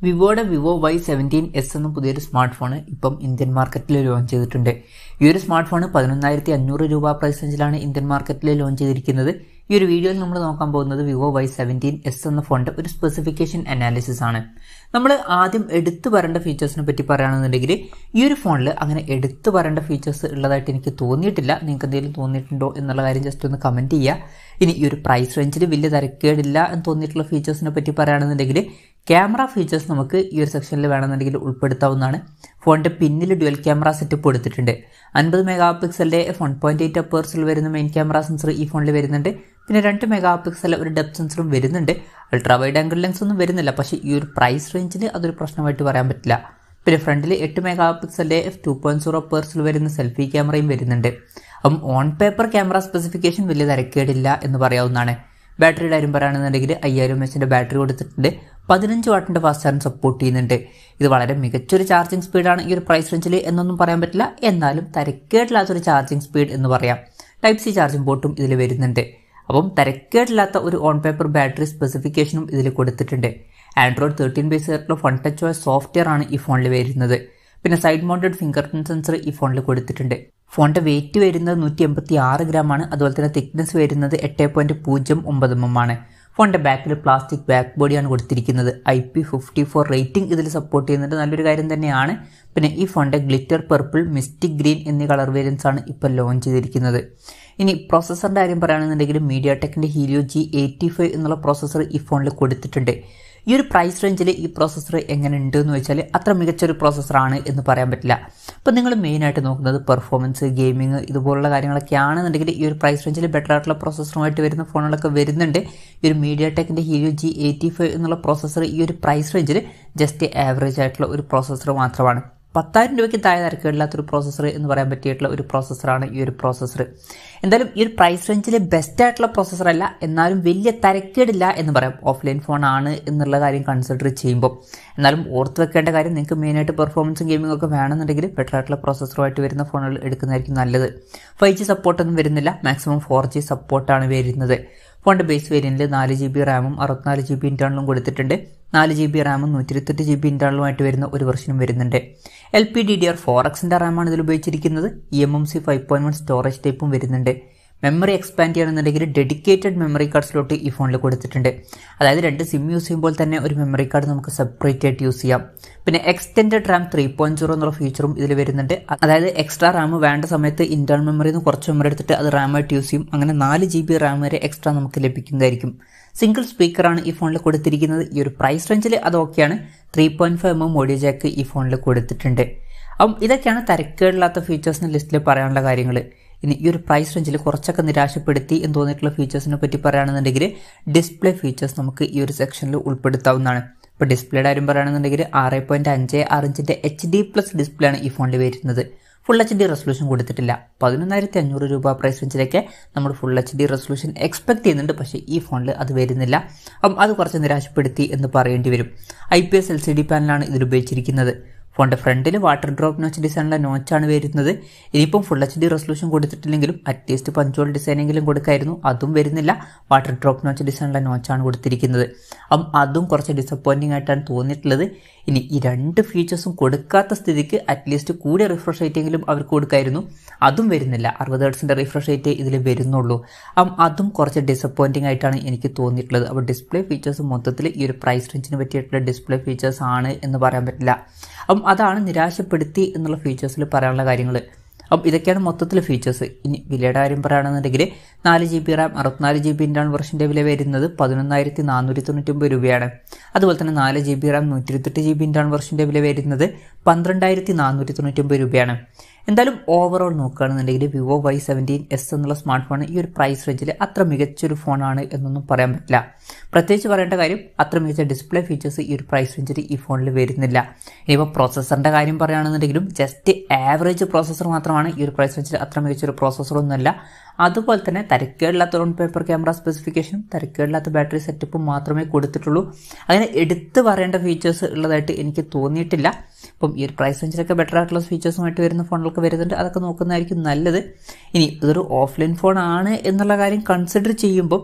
വിവോയുടെ Vivo Y17s എന്ന പുതിയൊരു smart phone ഇപ്പം ഇന്ത്യൻ മാർക്കറ്റിൽ ലോഞ്ച് ചെയ്തിട്ടുണ്ട്. ഈ ഒരു സ്മാർട്ട് ഫോൺ 11,500 രൂപ പ്രൈസ് റേഞ്ചിലാണ് ഇന്ത്യൻ മാർക്കറ്റിൽ ലോഞ്ച് ചെയ്തിരിക്കുന്നത്. ഈ ഒരു വീഡിയോയിൽ നമ്മൾ നോക്കാൻ പോകുന്നത് വിവോ Y17s എന്ന ഫോണിന്റെ ഒരു സ്പെസിഫിക്കേഷൻ അനാലിസിസ് ആണ്. നമ്മൾ ആദ്യം എടുത്തു പറയേണ്ട ഫീച്ചേഴ്സിനെ പറ്റി പറയുകയാണെന്നുണ്ടെങ്കിൽ ഈ ഒരു ഫോണിൽ അങ്ങനെ എടുത്തു പറയേണ്ട ഫീച്ചേഴ്സ് ഉള്ളതായിട്ട് എനിക്ക് തോന്നിയിട്ടില്ല. നിങ്ങൾക്ക് എന്തെങ്കിലും തോന്നിയിട്ടുണ്ടോ എന്നുള്ള കാര്യം ജസ്റ്റ് ഒന്ന് കമന്റ് ചെയ്യുക. ഇനി ഈ ഒരു പ്രൈസ് റേഞ്ചിൽ വലിയ തരക്കേടില്ല എന്ന് തോന്നിയിട്ടുള്ള ഫീച്ചേഴ്സിനെ പറ്റി പറയുകയാണെന്നുണ്ടെങ്കിൽ ക്യാമറ ഫീച്ചേഴ്സ് നമുക്ക് ഈ ഒരു സെക്ഷനിൽ വേണമെന്നുണ്ടെങ്കിൽ ഉൾപ്പെടുത്താവുന്നതാണ്. ഫോണിന്റെ പിന്നിൽ ഡ്യുവൽ ക്യാമറ സെറ്റപ്പ് കൊടുത്തിട്ടുണ്ട്. 50 മെഗാ പിക്സലിന്റെ 1.8 അപ്പേഴ്സിൽ വരുന്ന മെയിൻ ക്യാമറ സെൻസർ ഈ ഫോണിൽ വരുന്നുണ്ട്. പിന്നെ 2 മെഗാ പിക്സൽ ഒരു ഡെപ്ത് സെൻസറും വരുന്നുണ്ട്. അൾട്രാ വൈഡ് ആംഗിൾ ലെൻസ് ഒന്നും വരുന്നില്ല, പക്ഷേ ഈ ഒരു പ്രൈസ് റേഞ്ചിൽ അതൊരു പ്രശ്നമായിട്ട് പറയാൻ പറ്റില്ല. പിന്നെ ഫ്രണ്ടിൽ 8 മെഗാ പിക്സലിന്റെ 2.0 അപ്പേഴ്സിൽ വരുന്ന സെൽഫി ക്യാമറയും വരുന്നുണ്ട്. അപ്പം ഓൺ പേപ്പർ ക്യാമറ സ്പെസിഫിക്കേഷൻ വലിയ തരക്കേടില്ല എന്ന് പറയാവുന്നതാണ്. ബാറ്ററിയുടെ കാര്യം പറയുകയാണെന്നുണ്ടെങ്കിൽ 5000 mAh ബാറ്ററി കൊടുത്തിട്ടുണ്ട്. 15 വാട്ടിന്റെ ഫാസ്റ്റ് ചാർജ് സപ്പോർട്ട് ചെയ്യുന്നുണ്ട്. ഇത് വളരെ മികച്ചൊരു ചാർജിങ് സ്പീഡാണ് ഈ ഒരു പ്രൈസ് റേഞ്ചിൽ എന്നൊന്നും പറയാൻ പറ്റില്ല. എന്നാലും തരക്കേടില്ലാത്തൊരു ചാർജിങ് സ്പീഡ് എന്ന് പറയാം. ടൈപ്പ് സി ചാർജിംഗ് പോർട്ടും ഇതിൽ വരുന്നുണ്ട്. അപ്പം തരക്കേടില്ലാത്ത ഒരു ഓൺ പേപ്പർ ബാറ്ററി സ്പെസിഫിക്കേഷനും ഇതിൽ കൊടുത്തിട്ടുണ്ട്. ആൻഡ്രോയിഡ് 13 ബേസ് ആയിട്ടുള്ള വൺ ടച്ച് OS സോഫ്റ്റ്വെയർ ആണ് ഈ ഫോണിൽ വരുന്നത്. പിന്നെ side mounted finger print sensor ഈ ഫോണിൽ കൊടുത്തിട്ടുണ്ട്. ഫോണിന്റെ വെയിറ്റ് വരുന്നത് 186 ഗ്രാം ആണ്. അതുപോലെ തന്നെ തിക്നെസ് വരുന്നത് 8.09 mm ആണ്. ഫോണിന്റെ ബാക്കിൽ പ്ലാസ്റ്റിക് ബാക്ക് ബോഡിയാണ് കൊടുത്തിരിക്കുന്നത്. IP54 റേറ്റിംഗ് ഇതിൽ സപ്പോർട്ട് ചെയ്യുന്നുണ്ട്, നല്ലൊരു കാര്യം തന്നെയാണ്. പിന്നെ ഈ ഫോണിന്റെ ഗ്ലിറ്റർ പർപ്പിൾ, മിസ്റ്റിക് ഗ്രീൻ എന്നീ കളർ വേരിയൻസ് ആണ് ഇപ്പോൾ ലോഞ്ച് ചെയ്തിരിക്കുന്നത്. ഇനി പ്രോസസ്സറിന്റെ കാര്യം പറയുകയാണെന്നുണ്ടെങ്കിൽ mediatekന്റെ helio G85 എന്നുള്ള പ്രോസസ്സർ ഈ ഫോണിൽ കൊടുത്തിട്ടുണ്ട്. ഈ ഒരു പ്രൈസ് റേഞ്ചിൽ ഈ പ്രോസസ്സർ എങ്ങനെ ഉണ്ട് എന്ന് വെച്ചാൽ അത്ര മികച്ചൊരു പ്രോസസ്സറാണ് എന്ന് പറയാൻ പറ്റില്ല. അപ്പോൾ നിങ്ങൾ മെയിനായിട്ട് നോക്കുന്നത് പെർഫോമൻസ്, ഗെയിമിംഗ് ഇതുപോലുള്ള കാര്യങ്ങളൊക്കെ ആണെന്നുണ്ടെങ്കിൽ ഈ ഒരു പ്രൈസ് റേഞ്ചിൽ ബെറ്റർ ആയിട്ടുള്ള പ്രോസസ്സറുമായിട്ട് വരുന്ന ഫോണുകളൊക്കെ വരുന്നുണ്ട്. ഈ ഒരു mediatekന്റെ helio G85 എന്നുള്ള പ്രോസസ്സർ ഈ ഒരു പ്രൈസ് റേഞ്ചിൽ ജസ്റ്റ് ആവറേജ് ആയിട്ടുള്ള ഒരു പ്രോസസ്സർ മാത്രമാണ്. 10,000 രൂപയ്ക്ക് താഴെ തരക്കേടില്ലാത്തൊരു പ്രോസസ്സർ എന്ന് പറയാൻ പറ്റിയിട്ടുള്ള ഒരു പ്രോസസ്സറാണ് ഈ ഒരു പ്രോസസ്സർ. എന്തായാലും ഈ ഒരു പ്രൈസ് റേഞ്ചിൽ ബെസ്റ്റ് ആയിട്ടുള്ള പ്രോസസ്സർ അല്ല, എന്നാലും വലിയ തരക്കേടില്ല എന്ന് പറയാം. ഓഫ്ലൈൻ ഫോൺ ആണ് എന്നുള്ള കാര്യം കൺസിഡർ ചെയ്യുമ്പോൾ എന്നാലും ഓർത്ത് വെക്കേണ്ട കാര്യം, നിങ്ങൾക്ക് മെയിനായിട്ട് പെർഫോമൻസും ഗെയിമിംഗ് ഒക്കെ വേണമെന്നുണ്ടെങ്കിൽ ബെറ്റർ ആയിട്ടുള്ള പ്രോസസ്സറുമായിട്ട് വരുന്ന ഫോണുകൾ എടുക്കുന്നതായിരിക്കും നല്ലത്. 5G സപ്പോർട്ടൊന്നും വരുന്നില്ല, മാക്സിമം 4G സപ്പോർട്ടാണ് വരുന്നത്. ഫോണിന്റെ ബേസ് വേരിയന്റിൽ 4GB റാമും 64GB ഇന്റേണലും കൊടുത്തിട്ടുണ്ട്. 4GB റാമും 128GB ഇന്റേണലുമായിട്ട് വരുന്ന ഒരു വെർഷനും വരുന്നുണ്ട്. LPDDR4Xന്റെ റാമാണ് ഇതിൽ ഉപയോഗിച്ചിരിക്കുന്നത്. eMMC 5.1 സ്റ്റോറേജ് ടൈപ്പും വരുന്നുണ്ട്. മെമ്മറി എക്സ്പാൻഡ് ചെയ്യണമെന്നുണ്ടെങ്കിൽ ഡെഡിക്കേറ്റഡ് മെമ്മറി കാർഡ് സ്ലോട്ട് ഈ ഫോണിൽ കൊടുത്തിട്ടുണ്ട്. അതായത് 2 സിം യൂസ് ചെയ്യുമ്പോൾ തന്നെ ഒരു മെമ്മറി കാർഡ് നമുക്ക് സെപ്പറേറ്റ് ആയിട്ട് യൂസ് ചെയ്യാം. പിന്നെ എക്സ്റ്റെൻഡഡ് റാം 3.0 എന്നുള്ള ഫീച്ചറും ഇതിൽ വരുന്നുണ്ട്. അതായത് എക്സ്ട്രാ റാം വേണ്ട സമയത്ത് ഇന്റേണൽ മെമ്മറിയിൽ നിന്ന് കുറച്ച് മെമ്മറി എടുത്തിട്ട് അത് റാമായിട്ട് യൂസ് ചെയ്യും. അങ്ങനെ 4GB റാം വരെ എക്സ്ട്രാ നമുക്ക് ലഭിക്കുന്നതായിരിക്കും. സിംഗിൾ സ്പീക്കറാണ് ഈ ഫോണിൽ കൊടുത്തിരിക്കുന്നത്. ഈ ഒരു പ്രൈസ് റേഞ്ചിൽ അത് ഓക്കെയാണ്. 3.5mm ഓഡിയോ ജാക്ക് ഈ ഫോണിൽ കൊടുത്തിട്ടുണ്ട്. അപ്പം ഇതൊക്കെയാണ് തരക്കേടില്ലാത്ത ഫീച്ചേഴ്സിന് ലിസ്റ്റിൽ പറയാനുള്ള കാര്യങ്ങൾ. ഇനി ഈ ഒരു പ്രൈസ് റേഞ്ചിൽ കുറച്ചൊക്കെ നിരാശപ്പെടുത്തി എന്ന് തോന്നിയിട്ടുള്ള ഫീച്ചേഴ്സിനെ പറ്റി പറയുകയാണെന്നുണ്ടെങ്കിൽ ഡിസ്പ്ലേ ഫീച്ചേഴ്സ് നമുക്ക് ഈ ഒരു സെക്ഷനിൽ ഉൾപ്പെടുത്താവുന്നതാണ്. ഇപ്പോൾ ഡിസ്പ്ലേയുടെ കാര്യം പറയുകയാണെന്നുണ്ടെങ്കിൽ 6.56 ഇഞ്ചിന്റെ HD+ ഡിസ്പ്ലേ ആണ് ഈ ഫോണിൽ വരുന്നത്. ഫുൾ HD റെസൊല്യൂഷൻ കൊടുത്തിട്ടില്ല. 11,500 രൂപ പ്രൈസ് റേഞ്ചിലൊക്കെ നമ്മൾ ഫുൾ HD റെസൊല്യൂഷൻ എക്സ്പെക്ട് ചെയ്യുന്നുണ്ട്, പക്ഷേ ഈ ഫോണിൽ അത് വരുന്നില്ല. അപ്പം അത് കുറച്ച് നിരാശപ്പെടുത്തി എന്ന് പറയേണ്ടി വരും. IPS LCD പാനലാണ് ഇതിൽ ഉപയോഗിച്ചിരിക്കുന്നത്. ഫോണിന്റെ ഫ്രണ്ടിൽ വാട്ടർ ഡ്രോപ്പ് നോച്ച് ഡിസൈനുള്ള നോച്ചാണ് വരുന്നത്. ഇനിയിപ്പം ഫുൾ HD റെസൊല്യൂഷൻ കൊടുത്തിട്ടില്ലെങ്കിലും അറ്റ്ലീസ്റ്റ് പഞ്ചോൾ ഡിസൈനെങ്കിലും കൊടുക്കായിരുന്നു, അതും വരുന്നില്ല. വാട്ടർ ഡ്രോപ്പ് നോച്ച് ഡിസൈനുള്ള നോച്ചാണ് കൊടുത്തിരിക്കുന്നത്. അപ്പം അതും കുറച്ച് ഡിസപ്പോയിന്റിംഗ് ആയിട്ടാണ് തോന്നിയിട്ടുള്ളത്. ഇനി ഈ 2 ഫീച്ചേഴ്സും കൊടുക്കാത്ത സ്ഥിതിക്ക് അറ്റ്ലീസ്റ്റ് കൂടിയ റിഫ്രഷ് റേറ്റെങ്കിലും അവർക്ക് കൊടുക്കായിരുന്നു, അതും വരുന്നില്ല. 60 Hz റിഫ്രഷ് റേറ്റ് ഇതിൽ വരുന്നുള്ളൂ. അതും കുറച്ച് ഡിസപ്പോയിന്റിംഗ് ആയിട്ടാണ് എനിക്ക് തോന്നിയിട്ടുള്ളത്. അപ്പോൾ ഡിസ്പ്ലേ ഫീച്ചേഴ്സ് മൊത്തത്തിൽ ഈ ഒരു പ്രൈസ് റേഞ്ചിന് പറ്റിയിട്ടുള്ള ഡിസ്പ്ലേ ഫീച്ചേഴ്സ് ആണ് എന്ന് പറയാൻ പറ്റില്ല. അതാണ് നിരാശപ്പെടുത്തി എന്നുള്ള ഫീച്ചേഴ്സിൽ പറയാനുള്ള കാര്യങ്ങൾ. അപ്പം ഇതൊക്കെയാണ് മൊത്തത്തിൽ ഫീച്ചേഴ്സ്. ഇനി വിലയുടെ കാര്യം പറയുകയാണെന്നുണ്ടെങ്കിൽ 4GB റാം 64GB ഇന്റേണൽ വെർഷന്റെ വില വരുന്നത് 11,499 രൂപയാണ്. അതുപോലെ തന്നെ 4GB റാം 128GB ഇന്റേണൽ വെർഷന്റെ വില വരുന്നത് 12,499 രൂപയാണ്. എന്തായാലും ഓവറോൾ നോക്കുകയാണെന്നുണ്ടെങ്കിൽ വിവോ Y17s എന്നുള്ള സ്മാർട്ട് ഫോൺ ഈ ഒരു പ്രൈസ് റേഞ്ചിൽ അത്ര മികച്ചൊരു ഫോണാണ് എന്നൊന്നും പറയാൻ പറ്റില്ല. പ്രത്യേകിച്ച് പറയേണ്ട കാര്യം, അത്ര മികച്ച ഡിസ്പ്ലേ ഫീച്ചേഴ്സ് ഈ ഒരു പ്രൈസ് റേഞ്ചിൽ ഈ ഫോണിൽ വരുന്നില്ല. ഇനിയിപ്പോൾ പ്രോസസ്സറിന്റെ കാര്യം പറയുകയാണെന്നുണ്ടെങ്കിലും ജസ്റ്റ് ആവറേജ് പ്രോസസ്സർ മാത്രമാണ്. ഈ ഒരു പ്രൈസ് റേഞ്ചിൽ അത്ര മികച്ചൊരു പ്രോസസ്സറൊന്നുമല്ല. അതുപോലെ തന്നെ തരക്കേടില്ലാത്ത ഓൺ പേപ്പർ ക്യാമറ സ്പെസിഫിക്കേഷനും തരക്കേടില്ലാത്ത ബാറ്ററി സെറ്റപ്പും മാത്രമേ കൊടുത്തിട്ടുള്ളൂ. അങ്ങനെ എടുത്തു പറയേണ്ട ഫീച്ചേഴ്സ് ഉള്ളതായിട്ട് എനിക്ക് തോന്നിയിട്ടില്ല. അപ്പം ഈ ഒരു പ്രൈസ് റേഞ്ചിലൊക്കെ ബെറ്റർ ആയിട്ടുള്ള ഫീച്ചേഴ്സുമായിട്ട് വരുന്ന ഫോണുകളൊക്കെ വരുന്നുണ്ട്. അതൊക്കെ നോക്കുന്നതായിരിക്കും നല്ലത്. ഇനി ഇതൊരു ഓഫ്ലൈൻ ഫോൺ ആണ് എന്നുള്ള കാര്യം കൺസിഡർ ചെയ്യുമ്പോൾ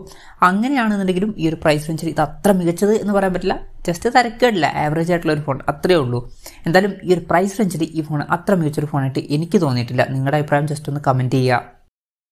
അങ്ങനെയാണെന്നുണ്ടെങ്കിലും ഈ ഒരു പ്രൈസ് റേഞ്ചിൽ ഇത് അത്ര മികച്ചത് എന്ന് പറയാൻ പറ്റില്ല. ജസ്റ്റ് തരക്കേടില്ല, ആവറേജ് ആയിട്ടുള്ള ഒരു ഫോൺ, അത്രയേ ഉള്ളൂ. എന്തായാലും ഈ ഒരു പ്രൈസ് റേഞ്ചിൽ ഈ ഫോൺ അത്ര മികച്ചൊരു ഫോണായിട്ട് എനിക്ക് തോന്നിയിട്ടില്ല. നിങ്ങളുടെ അഭിപ്രായം ജസ്റ്റ് ഒന്ന് കമൻറ്റ് ചെയ്യുക.